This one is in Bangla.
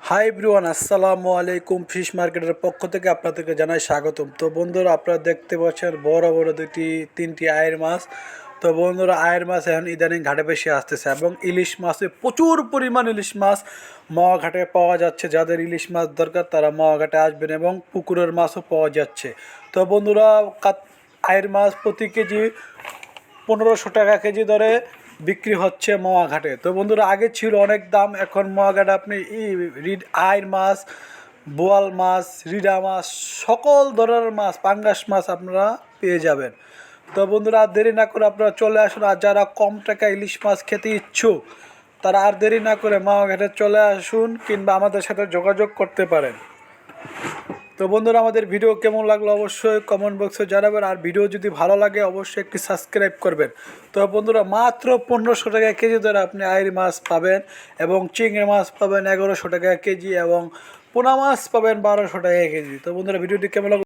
হাই এভরিওয়ান, আসসালামু আলাইকুম। ফিশ মার্কেটের পক্ষ থেকে আপনাদেরকে জানাই স্বাগতম। তো বন্ধুরা, আপনারা দেখতে পাচ্ছেন বড় বড় তিনটি আয়ের মাছ। তো বন্ধুরা, আয়ের মাছ এখন ইদানিং ঘাটে বেশি আসতেছে এবং ইলিশ মাছে প্রচুর পরিমাণ ইলিশ মাছ মাওয়া ঘাটে পাওয়া যাচ্ছে। যাদের ইলিশ মাছ দরকার তারা মাওয়া ঘাটে আসবেন এবং পুকুরের মাছও পাওয়া যাচ্ছে। তো বন্ধুরা, আয়ের মাছ প্রতি কেজি 1500 টাকা কেজি দরে বিক্রি হচ্ছে মাওয়া ঘাটে। তো বন্ধুরা, আগে ছিল অনেক দাম, এখন মাওয়া ঘাটে আপনি আইর মাছ, বোয়াল মাছ, রিডা মাছ, সকল ধরনের মাছ, পাঙ্গাস মাছ আপনারা পেয়ে যাবেন। তো বন্ধুরা, আর দেরি না করে আপনারা চলে আসুন। আর যারা কম টাকা ইলিশ মাছ খেতে ইচ্ছুক তারা আর দেরি না করে মাওয়া ঘাটে চলে আসুন কিংবা আমাদের সাথে যোগাযোগ করতে পারেন। তো বন্ধুরা, আমাদের ভিডিও কেমন লাগলো অবশ্যই কমেন্ট বক্সে জানাবেন। আর ভিডিও যদি ভালো লাগে অবশ্যই একটি সাবস্ক্রাইব করবেন। তো বন্ধুরা, মাত্র 1500 টাকা কেজি ধরে আপনি আইড় মাছ পাবেন এবং চিংড়ি মাছ পাবেন 1100 টাকা কেজি এবং পোনা মাছ পাবেন 1200 টাকা কেজি। তো বন্ধুরা, ভিডিওটি কেমন লাগলো